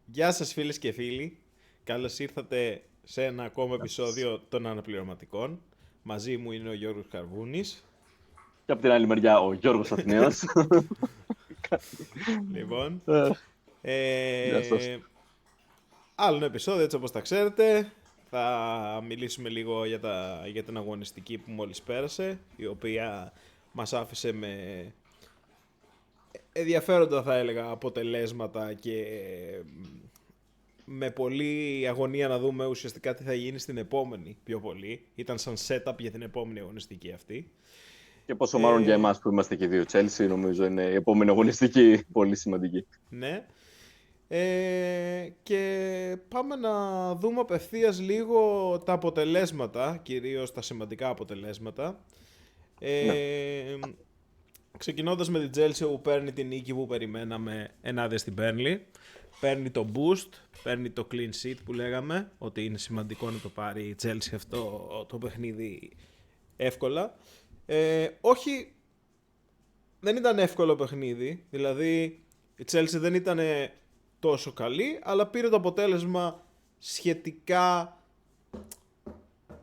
Γεια σας φίλες και φίλοι, καλώς ήρθατε σε ένα ακόμα επεισόδιο των Αναπληρωματικών. Μαζί μου είναι ο Γιώργος Καρβούνης. Και από την άλλη μεριά ο Γιώργος Αθηναίος. Λοιπόν, Ε, Γεια σας. ε, άλλο ένα επεισόδιο έτσι όπως τα ξέρετε. Θα μιλήσουμε λίγο για την αγωνιστική που μόλις πέρασε, η οποία μας άφησε με ενδιαφέροντα θα έλεγα αποτελέσματα και με πολλή αγωνία να δούμε ουσιαστικά τι θα γίνει στην επόμενη πιο πολύ. Ήταν σαν setup για την επόμενη αγωνιστική αυτή. Και πόσο μάλλον για Ε, εμάς που είμαστε και δύο Chelsea, νομίζω είναι η επόμενη αγωνιστική πολύ σημαντική. ναι. Και πάμε να δούμε απευθείας λίγο τα αποτελέσματα, κυρίως τα σημαντικά αποτελέσματα. Ναι. Ε, Ξεκινώντας με την Chelsea που παίρνει την νίκη που περιμέναμε ενάντια στην Burnley. Παίρνει το boost, παίρνει το clean sheet που λέγαμε, ότι είναι σημαντικό να το πάρει η Chelsea αυτό το παιχνίδι εύκολα. Όχι, δεν ήταν εύκολο παιχνίδι, δηλαδή η Chelsea δεν ήταν τόσο καλή, αλλά πήρε το αποτέλεσμα σχετικά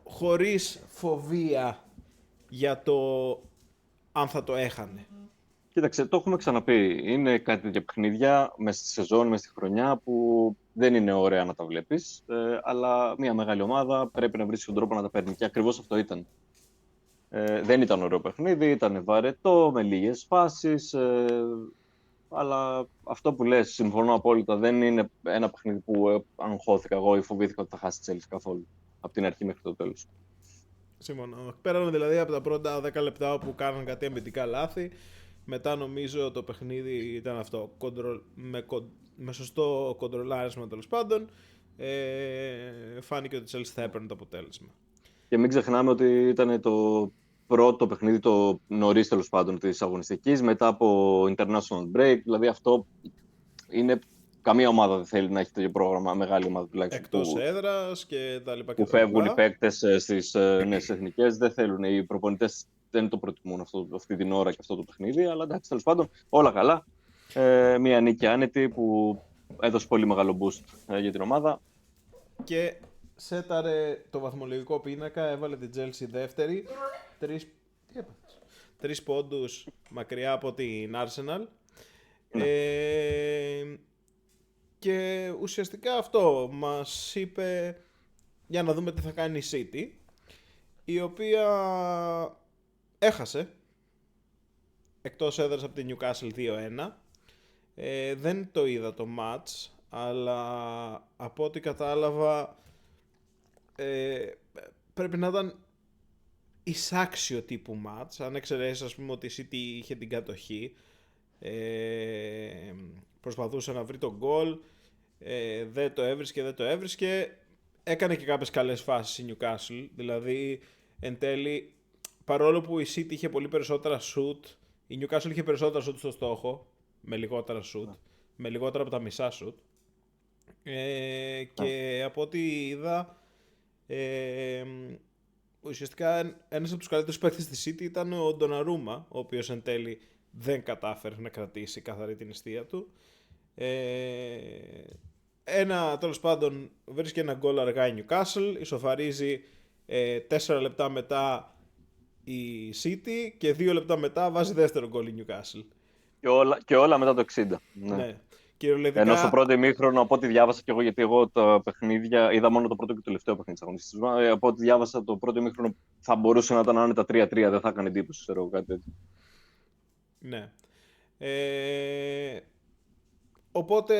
χωρίς φοβία για το αν θα το έχανε. Κοίταξε, το έχουμε ξαναπεί. Είναι κάτι τέτοια παιχνίδια μέσα στη σεζόν, μέσα στη χρονιά που δεν είναι ωραία να τα βλέπεις. Αλλά μια μεγάλη ομάδα πρέπει να βρίσκει τον τρόπο να τα παίρνει. Και ακριβώς αυτό ήταν. Δεν ήταν ωραίο παιχνίδι, ήταν βαρετό, με λίγες φάσεις. Αλλά αυτό που λες, συμφωνώ απόλυτα, δεν είναι ένα παιχνίδι που αγχώθηκα εγώ ή φοβήθηκα ότι θα χάσει τη Chelsea καθόλου. Από την αρχή μέχρι το τέλος. Συμφωνώ. Πέραν δηλαδή από τα πρώτα 10 λεπτά όπου κάναν κάτι αμυντικά λάθη. Μετά νομίζω το παιχνίδι ήταν αυτό. Με σωστό κοντρολάρισμα τέλος πάντων. Φάνηκε ότι η Chelsea θα έπαιρνε το αποτέλεσμα. Και μην ξεχνάμε ότι ήταν το πρώτο παιχνίδι, το νωρίς τέλος πάντων της αγωνιστικής, μετά από international break. Δηλαδή αυτό είναι. Καμία ομάδα δεν θέλει να έχει τέτοιο πρόγραμμα, μεγάλη ομάδα τουλάχιστον. Εκτός έδρας και τα λοιπά και Που τα φεύγουν οι λοιπά. παίκτες στις νέες εθνικές, δεν θέλουν. Οι προπονητές δεν το προτιμούν αυτή την ώρα και αυτό το παιχνίδι. Αλλά εντάξει, τέλος πάντων, όλα καλά. Μια νίκη άνετη που έδωσε πολύ μεγάλο boost για την ομάδα. Και σέταρε το βαθμολογικό πίνακα, έβαλε την Chelsea δεύτερη. Τρεις πόντους μακριά από την Arsenal. Ναι. Και ουσιαστικά αυτό μας είπε για να δούμε τι θα κάνει η City, η οποία έχασε εκτός έδρας από την Newcastle 2-1. Δεν το είδα το match, αλλά από ό,τι κατάλαβα πρέπει να ήταν εισάξιο τύπου match, αν εξαιρέσεις ας πούμε ότι η City είχε την κατοχή. Προσπαθούσε να βρει τον γκολ, δεν το έβρισκε, έκανε και κάποιες καλές φάσεις η Newcastle, δηλαδή εν τέλει παρόλο που η City είχε πολύ περισσότερα shoot, η Newcastle είχε περισσότερα shoot στο στόχο, με λιγότερα shoot, με λιγότερα από τα μισά shoot, και από ό,τι είδα ουσιαστικά ένας από τους καλύτερους παίκτες της City ήταν ο Ντοναρούμα, ο οποίος εν τέλει δεν κατάφερε να κρατήσει καθαρή την εστία του. Τέλος πάντων βρίσκει ένα γκολ αργά η Newcastle, ισοφαρίζει 4 λεπτά μετά η City και 2 λεπτά μετά βάζει δεύτερο γκολ η Newcastle. Και όλα μετά το 60. Ναι. Ναι. Ενώ στο Κυριολεκτικά, πρώτο ημίχρονο, από ό,τι διάβασα και εγώ, γιατί εγώ τα παιχνίδια είδα μόνο το πρώτο και το τελευταίο παιχνίδι τη αγωνιστική. Από ό,τι διάβασα, το πρώτο ημίχρονο θα μπορούσε να ήταν άνετα 3-3, δεν θα έκανε εντύπωση, ξέρω εγώ, κάτι τέτοιο. ναι. Οπότε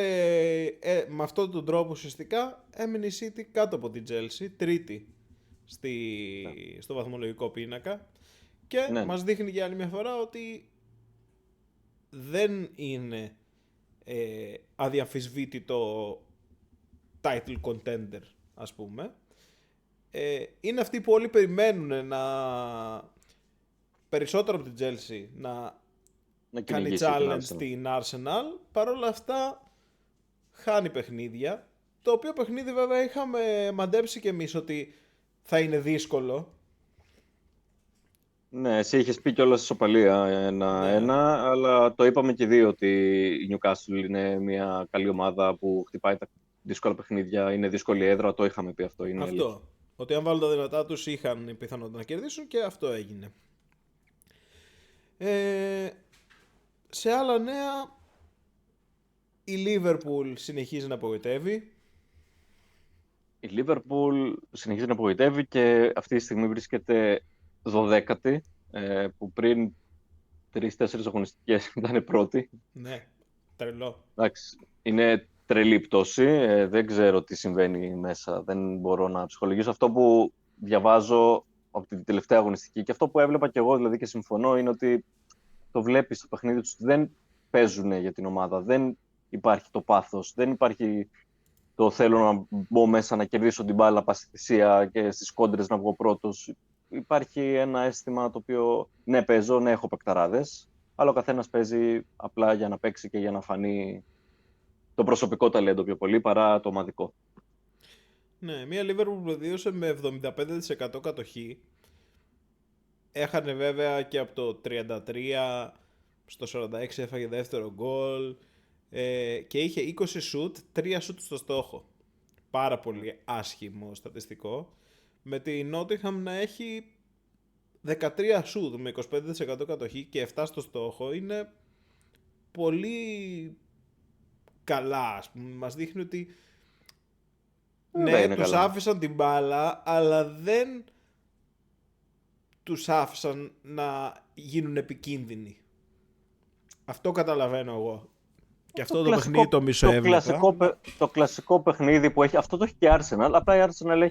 με αυτόν τον τρόπο ουσιαστικά έμεινε η City κάτω από την Chelsea, τρίτη Ναι. στο βαθμολογικό πίνακα, και Ναι. μας δείχνει για άλλη μια φορά ότι δεν είναι αδιαμφισβήτητο title contender, ας πούμε. Είναι αυτοί που όλοι περιμένουν περισσότερο από την Chelsea να κάνει κυνηγήσει την challenge Arsenal. στην Arsenal. Παρ' όλα αυτά χάνει παιχνίδια. Το οποίο παιχνίδι βέβαια είχαμε μαντέψει κι εμείς ότι θα είναι δύσκολο. Ναι, εσύ είχες πει κιόλας ισοπαλία 1-1, Ναι, αλλά το είπαμε και οι δύο ότι η Newcastle είναι μια καλή ομάδα που χτυπάει τα δύσκολα παιχνίδια, είναι δύσκολη έδρα, το είχαμε πει αυτό, είναι αλήθεια. αυτό. Ότι αν βάλουν τα δυνατά τους είχαν πιθανότητα να κερδίσουν και αυτό έγινε. Ε, σε άλλα νέα, η Liverpool συνεχίζει να απογοητεύει. Η Liverpool συνεχίζει να απογοητεύει και αυτή τη στιγμή βρίσκεται 12η, που πριν 3-4 αγωνιστικές ήταν πρώτη. Ναι, τρελό. Εντάξει, είναι τρελή πτώση. Δεν ξέρω τι συμβαίνει μέσα. Δεν μπορώ να ψυχολογήσω. Αυτό που διαβάζω από την τελευταία αγωνιστική και αυτό που έβλεπα και εγώ δηλαδή και συμφωνώ είναι ότι το βλέπεις στο παιχνίδι τους δεν παίζουν για την ομάδα. Δεν υπάρχει το πάθος. Δεν υπάρχει το θέλω να μπω μέσα να κερδίσω την μπάλα πάση θυσία και στις κόντρες να βγω πρώτος. Υπάρχει ένα αίσθημα το οποίο ναι παίζω, ναι έχω παικταράδες, αλλά ο καθένας παίζει απλά για να παίξει και για να φανεί το προσωπικό ταλέντο πιο πολύ παρά το ομαδικό. Ναι, μια Liverpool που προδίωσε με 75% κατοχή. Έχανε βέβαια και από το 33 στο 46 έφαγε δεύτερο γκολ και είχε 20 σουτ, 3 σουτ στο στόχο. Πάρα πολύ άσχημο στατιστικό. Με τη Nottingham να έχει 13 σουτ με 25% κατοχή και 7 στο στόχο είναι πολύ καλά, ας πούμε. Μας δείχνει ότι ναι, τους καλά. άφησαν την μπάλα, αλλά δεν τους άφησαν να γίνουν επικίνδυνοι. Αυτό καταλαβαίνω εγώ. Και αυτό το παιχνίδι το μισοέβλεπα. Το κλασικό παιχνίδι που έχει, αυτό το έχει και η Arsenal, απλά η Arsenal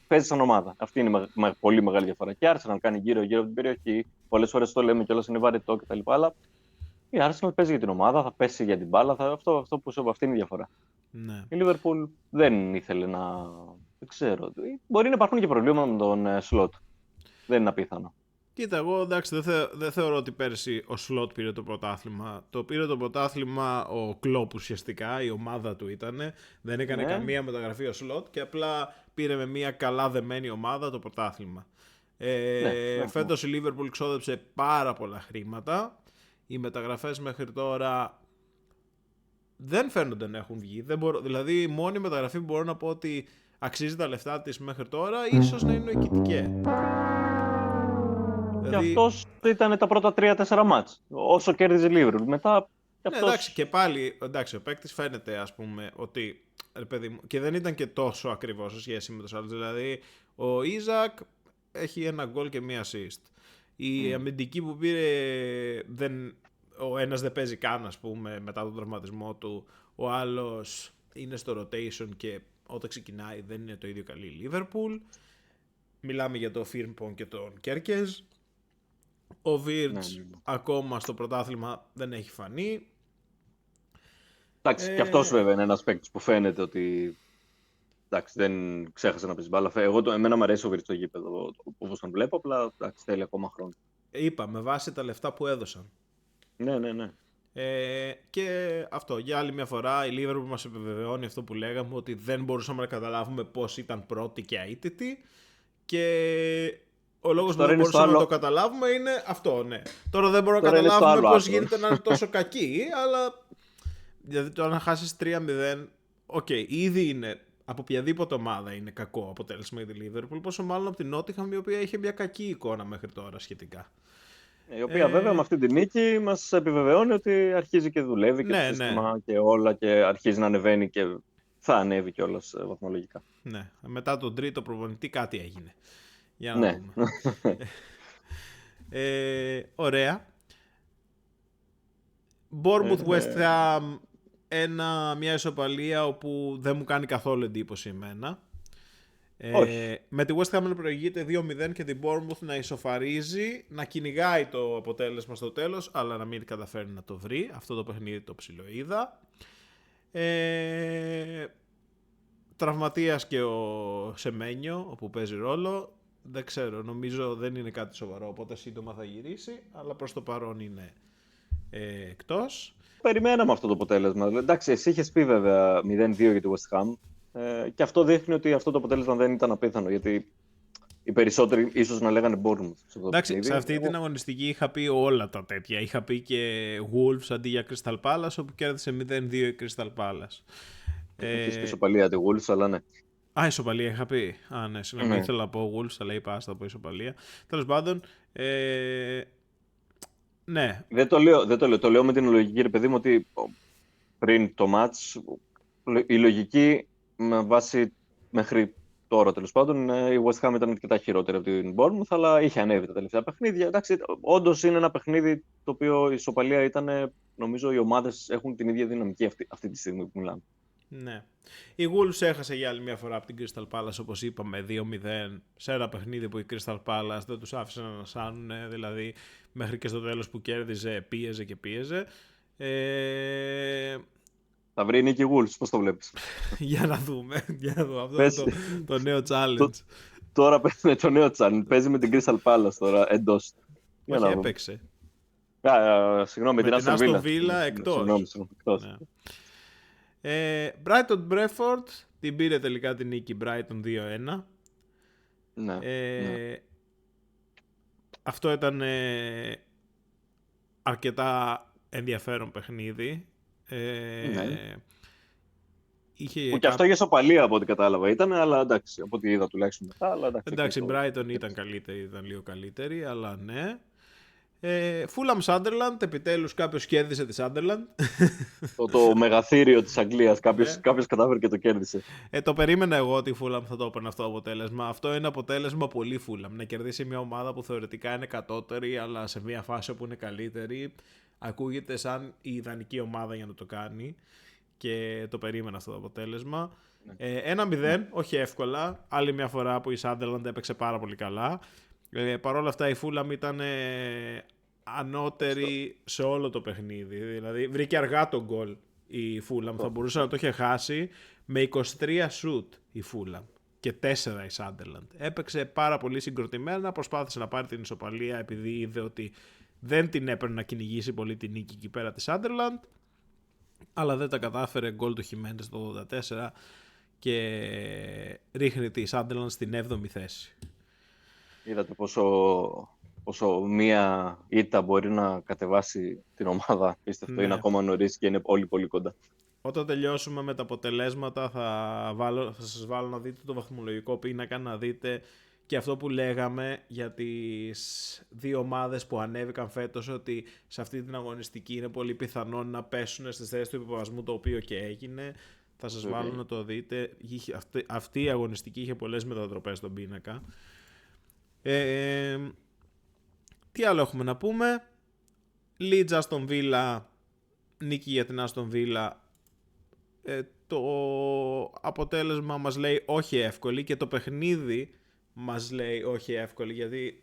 παίζει σαν ομάδα. Αυτή είναι η πολύ μεγάλη διαφορά. Και η Arsenal κάνει γύρω-γύρω από την περιοχή, πολλές φορές το λέμε κιόλας είναι βαρετό κτλ. Αλλά η Arsenal παίζει για την ομάδα, θα πέσει για την μπάλα, αυτό που σου είπα, αυτή είναι η διαφορά. Ναι. Η Liverpool δεν ήθελε να. Δεν ξέρω. Μπορεί να υπάρχουν και προβλήματα με τον Slot. Δεν είναι απίθανο. Κοίτα, εγώ εντάξει δεν θεωρώ ότι πέρσι ο Σλότ πήρε το πρωτάθλημα. Το πήρε το πρωτάθλημα ο Κλόπ ουσιαστικά, η ομάδα του ήτανε. Δεν έκανε καμία μεταγραφή ο Σλότ και απλά πήρε με μια καλά δεμένη ομάδα το πρωτάθλημα. Φέτος η Liverpool ξόδεψε πάρα πολλά χρήματα. Οι μεταγραφές μέχρι τώρα δεν φαίνονται να έχουν βγει. Δηλαδή η μόνη μεταγραφή που μπορώ να πω ότι αξίζει τα λεφτά της μέχρι τώρα ίσως να είναι ο Εκιτικέ. Και αυτός ήταν τα πρώτα 3-4 μάτς. Όσο κέρδιζε η Liverpool. Μετά. Ναι, εντάξει, και πάλι εντάξει, ο παίκτης φαίνεται ας πούμε ότι. Παιδί μου, και δεν ήταν και τόσο ακριβώς σε σχέση με τους άλλους. Δηλαδή, ο Ιζακ έχει ένα γκολ και μία assist. Η αμυντική που πήρε. Ο ένας δεν παίζει καν, ας πούμε, μετά τον τραυματισμό του. Ο άλλος είναι στο rotation και όταν ξεκινάει δεν είναι το ίδιο καλή η Liverpool. Μιλάμε για το Φίρμπον και τον Κέρκεζ. Ο Βίρτς ακόμα στο πρωτάθλημα δεν έχει φανεί. Εντάξει, και αυτός βέβαια είναι ένας παίκτης που φαίνεται ότι εντάξει, δεν ξέχασε να παίζει μπάλα. Εμένα μου αρέσει ο Βίρτς στο γήπεδο, όπως τον βλέπω, απλά εντάξει, θέλει ακόμα χρόνο. Είπα, με βάση τα λεφτά που έδωσαν. Ναι. Και αυτό, για άλλη μια φορά η Liverpool μας επιβεβαιώνει αυτό που λέγαμε, ότι δεν μπορούσαμε να καταλάβουμε πώς ήταν πρώτη και αίτητη και ο λόγος που δεν μπορούσαμε να το καταλάβουμε είναι αυτό, ναι. Τώρα δεν μπορούμε να καταλάβουμε πώς γίνεται να είναι τόσο κακή, αλλά δηλαδή τώρα να χάσεις 3-0, ήδη είναι από οποιαδήποτε ομάδα είναι κακό αποτέλεσμα για τη Liverpool, πόσο μάλλον από την Nottingham η οποία είχε μια κακή εικόνα μέχρι τώρα σχετικά. Η οποία βέβαια με αυτή τη νίκη μας επιβεβαιώνει ότι αρχίζει και δουλεύει και το σύστημα και όλα και αρχίζει να ανεβαίνει και θα ανέβει κιόλας βαθμολογικά. Ναι, μετά τον τρίτο προπονητή κάτι έγινε. Για να δούμε. Ωραία. Bournemouth West Ham, μια ισοπαλία όπου δεν μου κάνει καθόλου εντύπωση εμένα. Με τη West Ham να προηγείται 2-0 και την Bournemouth να ισοφαρίζει, να κυνηγάει το αποτέλεσμα στο τέλος, αλλά να μην καταφέρει να το βρει. Αυτό το παιχνίδι το ψιλοείδα. Τραυματίας και ο Σεμένιο, όπου παίζει ρόλο. Δεν ξέρω, νομίζω δεν είναι κάτι σοβαρό, οπότε σύντομα θα γυρίσει, αλλά προς το παρόν είναι εκτός. Περιμέναμε αυτό το αποτέλεσμα. Εντάξει, εσύ είχες πει βέβαια 0-2 για τη West Ham και αυτό δείχνει ότι αυτό το αποτέλεσμα δεν ήταν απίθανο, γιατί οι περισσότεροι ίσως να λέγανε Bournemouth. Εντάξει, σε αυτή την αγωνιστική είχα πει όλα τα τέτοια. Είχα πει και Wolves αντί για Crystal Palace, όπου κέρδισε 0-2 η Crystal Palace. Έχεις και ισοπαλία τη Wolves, αλλά ναι. Α, ισοπαλία είχα πει. Α, ναι, συγγνώμη, ήθελα να πω Wolves, αλλά είπα άστα από ισοπαλία. Τέλος πάντων, ναι. Δεν το λέω με την λογική, ρε παιδί μου, ότι πριν το match, η λογική με βάση μέχρι τώρα τέλος πάντων, η West Ham ήταν αρκετά χειρότερη από την Bournemouth, αλλά είχε ανέβει τα τελευταία παιχνίδια. Εντάξει, όντως είναι ένα παιχνίδι το οποίο η ισοπαλία ήταν, νομίζω οι ομάδες έχουν την ίδια δυναμική αυτή τη στιγμή που μιλάμε. Ναι. Η Wolves έχασε για άλλη μια φορά από την Crystal Palace, όπως είπαμε, 2-0 σε ένα παιχνίδι που η Crystal Palace δεν τους άφησε να ανασάνουν, δηλαδή μέχρι και στο τέλος που κέρδιζε, πίεζε και πίεζε. Θα βρει νίκη Wolves, πώς το βλέπεις? Για να δούμε. Αυτό είναι το νέο challenge. Τώρα παίζει το νέο challenge. Παίζει με την Crystal Palace τώρα εντός. Όχι, έπαιξε. Συγγνώμη, με την Aston Villa εκτός. Brighton Brentford, την πήρε τελικά την νίκη Brighton 2-1. Ναι. Αυτό ήταν αρκετά ενδιαφέρον παιχνίδι. Ναι. Είχε που και αυτό για ισοπαλία από ό,τι κατάλαβα ήταν, αλλά εντάξει, από ό,τι είδα τουλάχιστον μετά. Αλλά εντάξει, η Brighton ήταν καλύτερη, ήταν λίγο καλύτερη, αλλά ναι. Fulham Sunderland, επιτέλους κάποιος κέρδισε τη Sunderland. Το μεγαθύριο της Αγγλίας, κάποιος κατάφερε και το κέρδισε. Το περίμενα εγώ ότι η Fulham θα το έπαιρνε αυτό το αποτέλεσμα. Αυτό είναι αποτέλεσμα πολύ Fulham. Να κερδίσει μια ομάδα που θεωρητικά είναι κατώτερη, αλλά σε μια φάση που είναι καλύτερη. Ακούγεται σαν η ιδανική ομάδα για να το κάνει. Και το περίμενα αυτό το αποτέλεσμα. 1-0, όχι εύκολα. Άλλη μια φορά που η Sunderland έπαιξε πάρα πολύ καλά. Παρ' όλα αυτά η Fulham ήταν ανώτερη σε όλο το παιχνίδι. Δηλαδή βρήκε αργά τον γκολ η Fulham. Θα μπορούσε να το είχε χάσει με 23 σουτ η Fulham και 4 η Sunderland. Έπαιξε πάρα πολύ συγκροτημένα, προσπάθησε να πάρει την ισοπαλία επειδή είδε ότι δεν την έπαιρνε να κυνηγήσει πολύ την νίκη εκεί πέρα τη Sunderland, αλλά δεν τα κατάφερε. Γκολ του Χιμένες το 84 και ρίχνει τη Sunderland στην 7η θέση. Είδατε πόσο μία ήττα μπορεί να κατεβάσει την ομάδα. Πίστευτο, ναι. Είναι ακόμα νωρίς και είναι όλοι πολύ κοντά. Όταν τελειώσουμε με τα αποτελέσματα θα σας βάλω να δείτε το βαθμολογικό πίνακα, να δείτε και αυτό που λέγαμε για τις δύο ομάδες που ανέβηκαν φέτος, ότι σε αυτή την αγωνιστική είναι πολύ πιθανόν να πέσουν στις θέσεις του υποβασμού, το οποίο και έγινε. Θα σας βάλω να το δείτε. Αυτή η αγωνιστική είχε πολλές μετατροπές στον πίνακα. Τι άλλο έχουμε να πούμε? Leeds Aston Villa, νίκη για την Aston Villa. Το αποτέλεσμα μας λέει όχι εύκολη και το παιχνίδι μας λέει όχι εύκολη, γιατί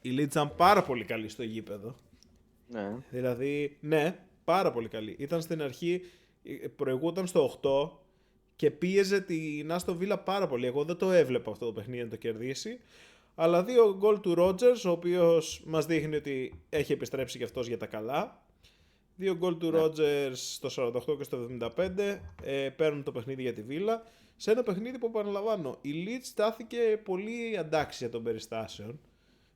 η Leeds ήταν πάρα πολύ καλή στο γήπεδο. Ναι. Δηλαδή, ναι, πάρα πολύ καλή. Ήταν στην αρχή, προηγούταν στο 8 και πίεζε την Aston Villa πάρα πολύ. Εγώ δεν το έβλεπα αυτό το παιχνίδι να το κερδίσει. Αλλά 2 γκολ του Rodgers, ο οποίος μας δείχνει ότι έχει επιστρέψει και αυτός για τα καλά. 2 γκολ του Rodgers στο 48 και στο 75 παίρνουν το παιχνίδι για τη Βίλα. Σε ένα παιχνίδι που, επαναλαμβάνω, η Leeds στάθηκε πολύ αντάξια των περιστάσεων,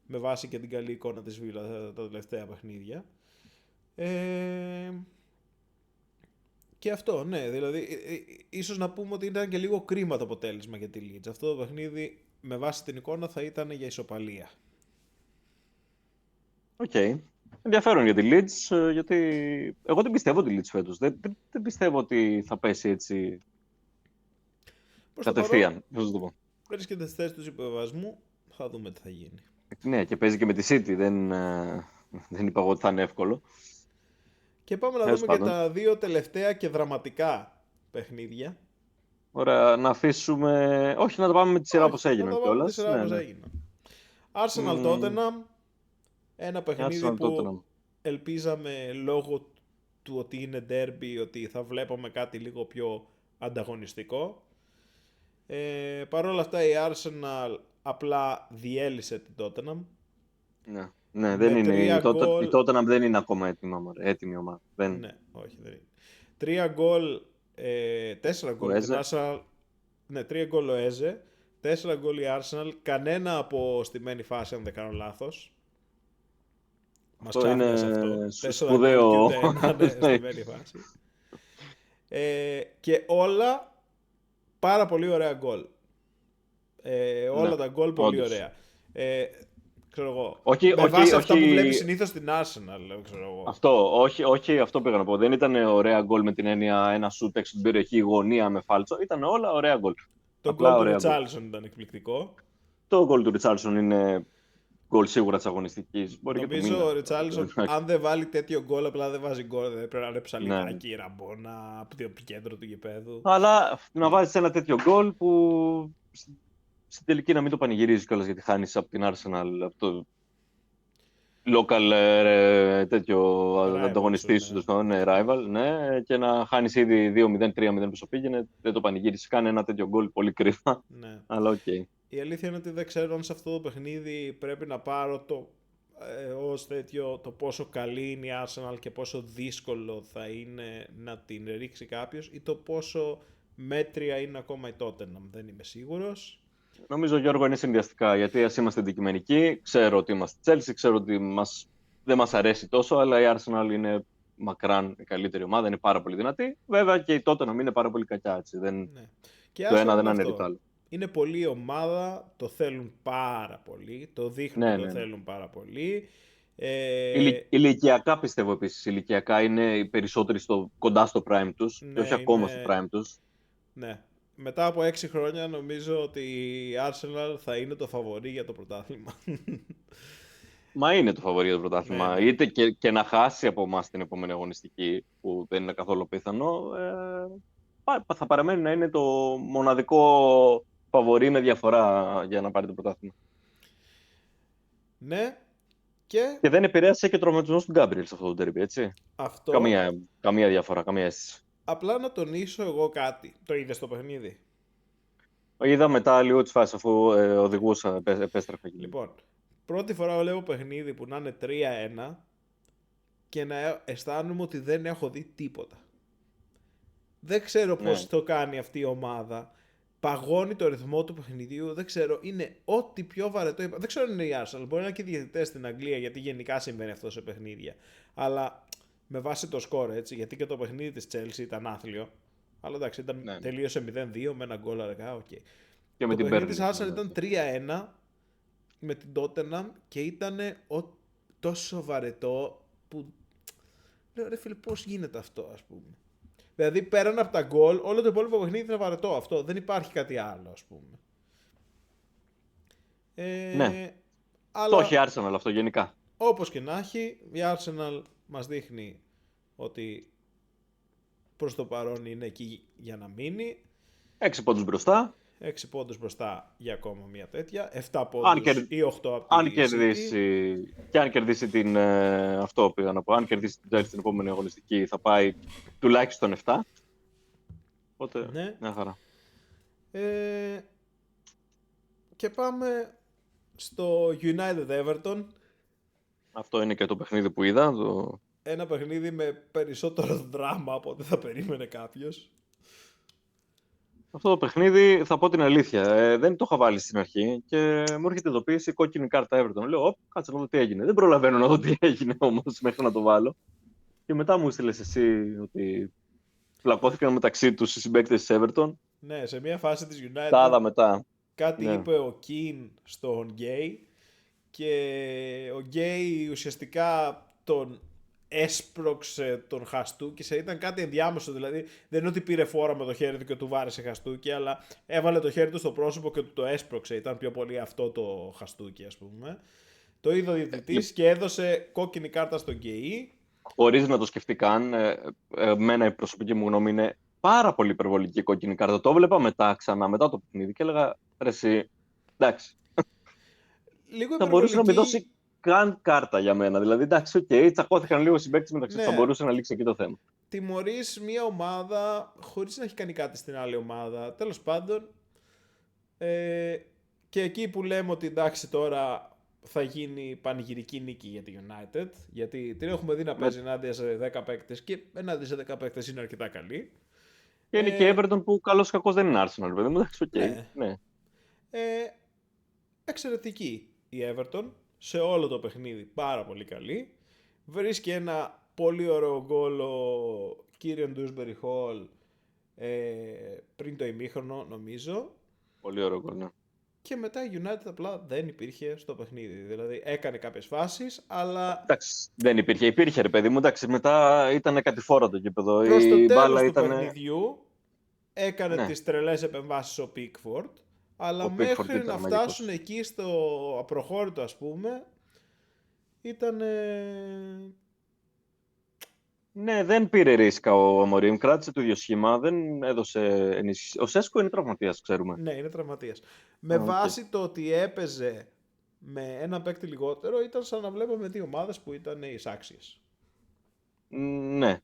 με βάση και την καλή εικόνα της Βίλα τα τελευταία παιχνίδια. Και αυτό, ναι, δηλαδή ίσως να πούμε ότι ήταν και λίγο κρίμα το αποτέλεσμα για τη Leeds. Αυτό το παιχνίδι με βάση την εικόνα θα ήταν για ισοπαλία. Οκ. Ενδιαφέρον για τη Leeds, γιατί εγώ δεν πιστεύω τη Leeds φέτος. Δεν πιστεύω ότι θα πέσει έτσι κατευθείαν. Πώς το πω. Βρίσκεται στη θέση του υποβασμού, θα δούμε τι θα γίνει. Ναι, και παίζει και με τη City. Δεν είπα εγώ ότι θα είναι εύκολο. Και πάμε να δούμε και τα δύο τελευταία και δραματικά παιχνίδια. Ωραία, να αφήσουμε... Όχι, να τα πάμε με τη σειρά όπως έγιναν κιόλας. Arsenal Tottenham. Ένα παιχνίδι που ελπίζαμε λόγω του ότι είναι derby ότι θα βλέπαμε κάτι λίγο πιο ανταγωνιστικό. Παρ' όλα αυτά η Arsenal απλά διέλυσε την Tottenham. Ναι, δεν είναι. Η Tottenham δεν είναι ακόμα έτοιμη ομάδα. Ναι, όχι, δεν είναι. 3 γκολ, 4 γκολ την Arsenal. Ναι, 3 γκολ ο Έζε, 4 γκολ η Arsenal, κανένα από στημένη φάση, αν δεν κάνω λάθος. Μας Αυτό είναι ξάφνιασε αυτό. 4 γκολ και σπουδαίο. ούτε ένα, ναι, στημένη φάση. Και όλα πάρα πολύ ωραία γκολ. Όλα Ναι, τα γκολ πολύ όντως. ωραία. Ξέρω εγώ. Όχι, Με όχι, βάση αυτά που όχι, βλέπει συνήθως στην Arsenal, ξέρω εγώ. όχι, αυτό πήγα να πω. Δεν ήταν ωραία γκολ με την έννοια ένα σουτ έξω την περιοχή, γωνία με φάλτσο. Ήταν όλα ωραία γκολ. Το γκολ Απλά του ωραία γκολ. Ριτσάλισον ήταν εκπληκτικό. Το γκολ του Ριτσάρλσον είναι γκολ σίγουρα τη αγωνιστική. Μπορεί και του Νομίζω ο μήνα. Ριτσάλισον, αν δεν βάλει τέτοιο γκολ, απλά δεν βάζει γκολ. Δεν πρέπει να είναι Ναι. ψαλιδάκι, ραμπόνα, από το επικέντρο του γηπέδου. Αλλά να βάζει ένα τέτοιο γκολ που στην τελική να μην το πανηγυρίζει κιόλας γιατί χάνει από την Arsenal, από το local τέτοιο Rival σου, ανταγωνιστή σου, ναι, rival, ναι, και να χάνει ήδη 2-0, 3-0 πίσω πήγαινε. Δεν το πανηγύρισε. Κάνει ένα τέτοιο γκολ πολύ κρίμα. Ναι. Αλλά οκ. Η αλήθεια είναι ότι δεν ξέρω αν σε αυτό το παιχνίδι πρέπει να πάρω ως τέτοιο το πόσο καλή είναι η Arsenal και πόσο δύσκολο θα είναι να την ρίξει κάποιος ή το πόσο μέτρια είναι ακόμα η Tottenham. Δεν είμαι σίγουρος. Νομίζω, Γιώργο, είναι συνδυαστικά. Γιατί ας είμαστε αντικειμενικοί, ξέρω ότι είμαστε Chelsea, ξέρω ότι δεν μας αρέσει τόσο, αλλά η Arsenal είναι μακράν η καλύτερη ομάδα, είναι πάρα πολύ δυνατή. Βέβαια και η Tottenham είναι πάρα πολύ κακιά. Έτσι. Ναι. Και το ένα δεν είναι αναιρεί το άλλο. Είναι πολλή ομάδα, το θέλουν πάρα πολύ, το δείχνουν Ναι, το ναι. θέλουν πάρα πολύ. Ηλικιακά πιστεύω επίσης. Ηλικιακά είναι οι περισσότεροι κοντά στο prime τους Ναι, και όχι ακόμα στο prime τους. Ναι. Μετά από 6 χρόνια νομίζω ότι η Arsenal θα είναι το φαβορί για το πρωτάθλημα. Μα είναι το φαβορί για το πρωτάθλημα. Ναι, ναι. Είτε και να χάσει από εμάς την επόμενη αγωνιστική, που δεν είναι καθόλου πιθανό, θα παραμένει να είναι το μοναδικό φαβορί με διαφορά για να πάρει το πρωτάθλημα. Ναι. Και δεν επηρέασε και ο τραυματισμός του Γκάμπριελ σε αυτό το τερμπι, έτσι. αυτό. Καμία διαφορά, καμία αίσθηση. Απλά να τονίσω εγώ κάτι. Το είδες στο παιχνίδι? Είδα μετά λίγο τη φάση αφού οδηγούσα, επέστρεφα εκεί. Λοιπόν, πρώτη φορά βλέπω παιχνίδι που να είναι 3-1 και να αισθάνομαι ότι δεν έχω δει τίποτα. Δεν ξέρω πώς το κάνει αυτή η ομάδα. Παγώνει το ρυθμό του παιχνιδιού, δεν ξέρω, είναι ό,τι πιο βαρετό. Δεν ξέρω αν είναι η Arsenal, μπορεί να είναι και οι διαιτητές στην Αγγλία, γιατί γενικά συμβαίνει αυτό σε παιχνίδια. Αλλά με βάση το σκορ, έτσι, γιατί και το παιχνίδι της Chelsea ήταν άθλιο. Αλλά εντάξει, τελείωσε 0-2 με ένα γκολ αργά, οκ. Και με το την παιχνίδι της Burnley, Arsenal ήταν 3-1 με την Tottenham και ήταν τόσο βαρετό που λέω ρε φίλε, πώς γίνεται αυτό, ας πούμε. Δηλαδή πέραν από τα γκολ, όλο το υπόλοιπο παιχνίδι ήταν βαρετό αυτό. Δεν υπάρχει κάτι άλλο, ας πούμε. Ναι. Αλλά, το έχει Arsenal αυτό γενικά. Όπως και να έχει, η Arsenal μας δείχνει ότι προς το παρόν είναι εκεί για να μείνει. 6 πόντους μπροστά. 6 πόντους μπροστά για ακόμα μια τέτοια. 7 πόντους ή 8 από αν κερδίσει, και αν κερδίσει την. Αυτό πήγα να πω. Αν κερδίσει την Chelsea την επόμενη αγωνιστική, θα πάει τουλάχιστον 7. Οπότε. Ναι. Μια χαρά. Και πάμε στο United Everton. Αυτό είναι και το παιχνίδι που είδα. Ένα παιχνίδι με περισσότερο δράμα από ό,τι θα περίμενε κάποιος. Αυτό το παιχνίδι, θα πω την αλήθεια, δεν το είχα βάλει στην αρχή και μου έρχεται ειδοποίηση κόκκινη κάρτα Everton. Λέω, κάτσε να δω τι έγινε. Δεν προλαβαίνω να δω τι έγινε όμως μέχρι να το βάλω. Και μετά μου έστειλες εσύ ότι πλακώθηκαν μεταξύ τους οι συμπαίκτες της Everton. Ναι, σε μια φάση της United. Τα είδα μετά. Κάτι είπε ο Keane στον Γκέι και ο Γκέι ουσιαστικά τον έσπρωξε τον χαστούκι. Ήταν κάτι ενδιάμεσο, δηλαδή δεν είναι ότι πήρε φόρα με το χέρι του και του βάρεσε χαστούκι, αλλά έβαλε το χέρι του στο πρόσωπο και του το έσπρωξε. Ήταν πιο πολύ αυτό το χαστούκι, ας πούμε. Το είδε ο διαιτητής και έδωσε κόκκινη κάρτα στον Γκέι. Χωρίς να το σκεφτεί καν, εμένα η προσωπική μου γνώμη είναι πάρα πολύ υπερβολική κόκκινη κάρτα. Το έβλεπα μετά το παιχνίδι και έλεγα, ρε εσύ, εντάξει. Λίγο θα μπορούσε να μην δώσει καν κάρτα για μένα. Δηλαδή, εντάξει, τσακώθηκαν λίγο συμπαίκτες μεταξύ τους, θα μπορούσε να λήξει εκεί το θέμα. Τιμωρείς μια ομάδα χωρίς να έχει κάνει κάτι στην άλλη ομάδα. Τέλος πάντων, και εκεί που λέμε ότι εντάξει τώρα θα γίνει πανηγυρική νίκη για τη United, γιατί την έχουμε δει να παίζει ενάντια σε 10 παίκτες και ενάντια σε 10 παίκτες είναι αρκετά καλή. Και είναι και Everton που καλώς κακώς δεν είναι Arsenal, παιδί μου, εντάξει, ναι. Ε, Εξαιρετική η Everton σε όλο το παιχνίδι, πάρα πολύ καλή. Βρίσκει ένα πολύ ωραίο γκολ ο Κύριον Ντούσμπερι Χολ πριν το ημίχρονο, νομίζω. Πολύ ωραίο γκολ, ναι. Και μετά η United απλά δεν υπήρχε στο παιχνίδι. Δηλαδή έκανε κάποιες φάσεις, αλλά Εντάξει, δεν υπήρχε. Υπήρχε, ρε παιδί μου. Εντάξει, μετά ήταν κατηφόρα το γήπεδο. προς το Η τέλος μπάλα του ήταν. παιχνιδιού έκανε Ναι, τις τρελές επεμβάσεις ο Pickford, αλλά ο Pickford μέχρι να ήταν φτάσουν μαγικός. εκεί στο απροχώρητο, ας πούμε, ήταν... Ναι, δεν πήρε ρίσκα ο Αμορίμ. Κράτησε το ίδιο σχήμα. Δεν έδωσε ενίσχυση. Ο Σέσκο είναι τραυματίας, ξέρουμε. Ναι, είναι τραυματίας. Με Οκ. βάση το ότι έπαιζε με ένα παίκτη λιγότερο, ήταν σαν να βλέπαμε δύο ομάδες που ήταν εισάξιες. Ναι,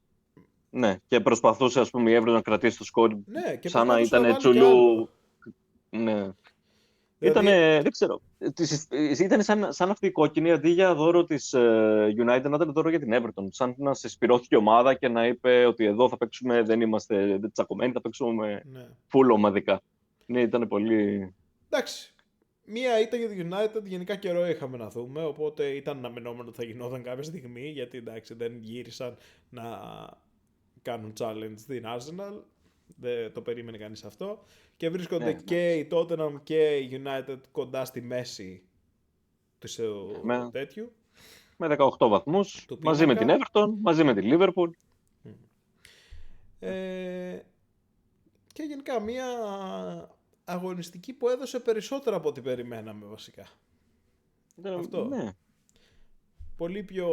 ναι. Και προσπαθούσε, ας πούμε, η Εύρο να κρατήσει το σκορ Ναι, και σαν να προσπαθούσε να ήταν βάλει κι άλλο. τσουλού. Ναι. Δηλαδή, Δεν ξέρω. Ήταν σαν αυτή η κόκκινη αντί για δώρο της United να ήταν δώρο για την Everton. Σαν να σε σπυρώθηκε η ομάδα και να είπε ότι εδώ θα παίξουμε, δεν είμαστε τσακωμένοι, θα παίξουμε ναι. full ομαδικά. Ναι, ήταν πολύ. Εντάξει. Μία ήταν για το United, γενικά καιρό είχαμε να δούμε, οπότε ήταν αναμενόμενο ότι θα γινόταν κάποια στιγμή, γιατί εντάξει δεν γύρισαν να κάνουν challenge στην Arsenal. Δεν το περίμενε κανείς αυτό. Και βρίσκονται Ναι, και η Tottenham και η United κοντά στη μέση του με, τέτοιου, με 18 βαθμούς, του μαζί με την πίνακα. Everton, μαζί με την Liverpool. Ε, και γενικά μία αγωνιστική που έδωσε περισσότερα από ό,τι περιμέναμε βασικά. Αυτό. Ναι. Πολύ πιο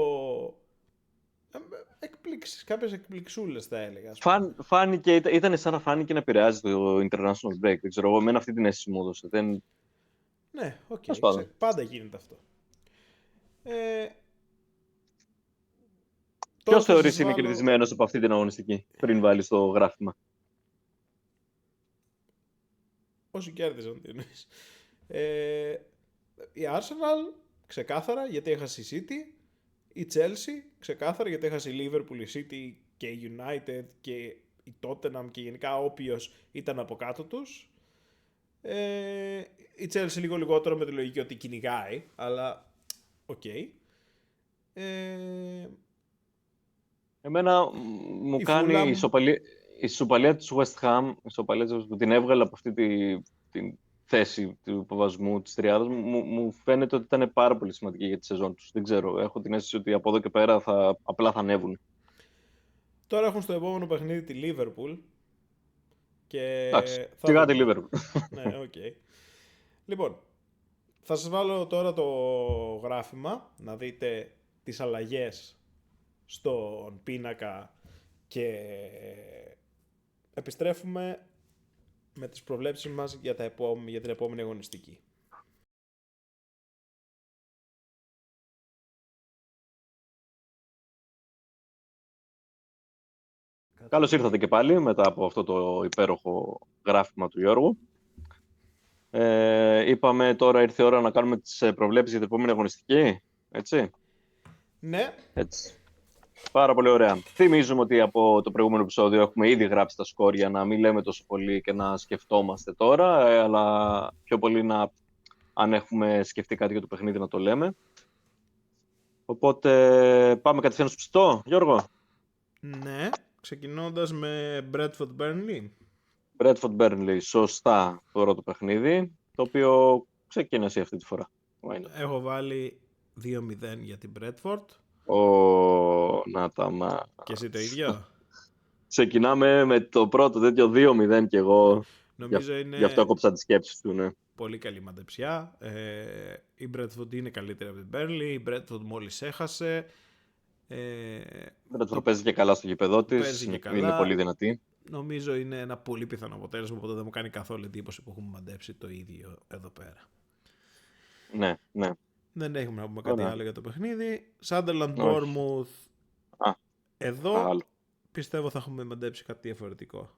εκπλήξεις, κάποιες εκπληξούλες θα έλεγα. Ας πούμε. Ήταν σαν να φάνηκε να επηρεάζει το International Break. Δεν ξέρω, εγώ εμένα αυτή την αίσθηση μου έδωσε. Ναι, οκ, Τέλος πάντων. πάντα γίνεται αυτό. Τώρα Ποιος θα θεωρείς σας είναι βάλω... κερδισμένος από αυτή την αγωνιστική, πριν βάλεις το γράφημα? Όσοι κέρδισαν, τι εννοείς. Η Arsenal, ξεκάθαρα, γιατί έχασε η City. Η Chelsea, ξεκάθαρα, γιατί έχασε η Liverpool, η City και η United και η Tottenham και γενικά όποιος ήταν από κάτω τους. Η Chelsea λίγο λιγότερο με τη λογική ότι κυνηγάει, αλλά οκ. Εμένα μου Η κάνει Fulham, η ισοπαλία της West Ham, που την έβγαλε από αυτή την θέση του υποβασμού της τριάδας, μου φαίνεται ότι ήταν πάρα πολύ σημαντική για τη σεζόν τους. Δεν ξέρω, έχω την αίσθηση ότι από εδώ και πέρα απλά θα ανέβουν. τώρα έχουν στο επόμενο παιχνίδι τη Liverpool και Εντάξει, θα σιγά τη δούμε. Liverpool. Ναι, οκ. Λοιπόν, θα σας βάλω τώρα το γράφημα να δείτε τις αλλαγές στον πίνακα και επιστρέφουμε με τις προβλέψεις μας για την επόμενη αγωνιστική. Καλώς ήρθατε και πάλι μετά από αυτό το υπέροχο γράφημα του Γιώργου. Είπαμε τώρα ήρθε η ώρα να κάνουμε τις προβλέψεις για την επόμενη αγωνιστική, έτσι. Ναι, Έτσι. Πάρα πολύ ωραία. Θυμίζουμε ότι από το προηγούμενο επεισόδιο έχουμε ήδη γράψει τα σκόρ για να μην λέμε τόσο πολύ και να σκεφτόμαστε τώρα, αλλά πιο πολύ αν έχουμε σκεφτεί κάτι για το παιχνίδι να το λέμε. Οπότε πάμε κατευθείαν στο ψητό, Γιώργο. ναι, ξεκινώντας με Bradford Burnley. Bradford Burnley, σωστά το παιχνίδι, το οποίο ξεκίνησε αυτή τη φορά. Έχω βάλει 2-0 για την Bradford. Να τα μα. Και εσύ το ίδιο. Ξεκινάμε με το πρώτο τέτοιο 2-0 και εγώ. Νομίζω Γι' αυτό είναι έκοψα τις σκέψεις του, ναι. πολύ καλή μαντεψιά. Η Bradford είναι καλύτερη από την Burnley. Η Bradford μόλις έχασε. Bradford παίζει και καλά στο γήπεδό της. Παίζει και Είναι καλά. πολύ δυνατή. Νομίζω είναι ένα πολύ πιθανό αποτέλεσμα, οπότε δεν μου κάνει καθόλου εντύπωση που έχουμε μαντέψει το ίδιο εδώ πέρα. Ναι, ναι. Δεν έχουμε να πούμε κάτι Ωραία. άλλο για το παιχνίδι. Sunderland Όχι. Bournemouth. Εδώ Άλλο. πιστεύω θα έχουμε μαντέψει κάτι διαφορετικό.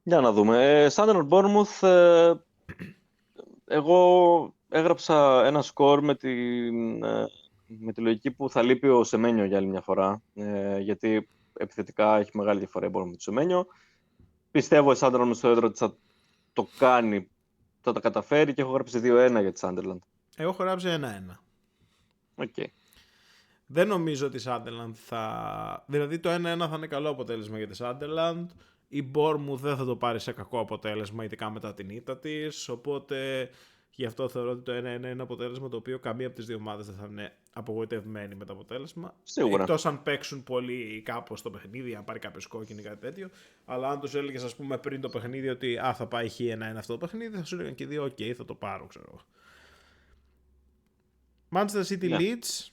Για να δούμε. Sunderland Bournemouth, εγώ έγραψα ένα σκορ με τη λογική που θα λείπει ο Σεμένιο για άλλη μια φορά. Γιατί επιθετικά έχει μεγάλη διαφορά η Bournemouth με το Σεμένιο. Πιστεύω η Sunderland στο έδρο ότι θα το κάνει θα τα καταφέρει και έχω γράψει 2-1 για τη Sunderland. Εγώ έχω γράψει 1-1. Okay. Δεν νομίζω ότι η Sunderland θα... Δηλαδή το 1-1 θα είναι καλό αποτέλεσμα για τη Sunderland. Η Bournemouth δεν θα το πάρει σε κακό αποτέλεσμα, ειδικά μετά την ήττα της. Οπότε γι' αυτό θεωρώ ότι το 1-1 είναι ένα αποτέλεσμα το οποίο καμία από τις δύο ομάδες δεν θα είναι απογοητευμένη με το αποτέλεσμα. Σίγουρα. Εκτός αν παίξουν πολύ κάπως το παιχνίδι, αν πάρει κάποιος κόκκινη ή κάτι τέτοιο. Αλλά αν τους έλεγες, ας πούμε, πριν το παιχνίδι ότι θα πάει χ1-1 αυτό το παιχνίδι, θα σου έλεγαν και οι δύο, OK, θα το πάρω, ξέρω. Manchester City Leeds.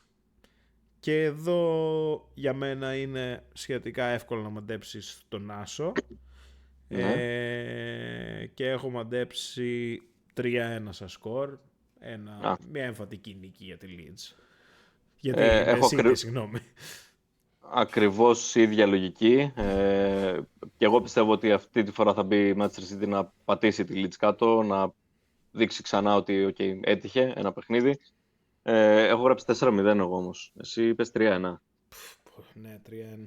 Και εδώ για μένα είναι σχετικά εύκολο να μαντέψεις τον Άσο. Και έχω μαντέψει 3-1 σαν σκορ. Μια εμφατική νίκη για τη Leeds. Γιατί έχω συγγνώμη. Ακριβώς η ίδια λογική. Και εγώ πιστεύω ότι αυτή τη φορά θα μπει η Manchester City να πατήσει τη Leeds κάτω, να δείξει ξανά ότι έτυχε ένα παιχνίδι. Έχω γράψει 4-0 εγώ όμως. Εσύ είπες 3-1. Ναι, 3-1.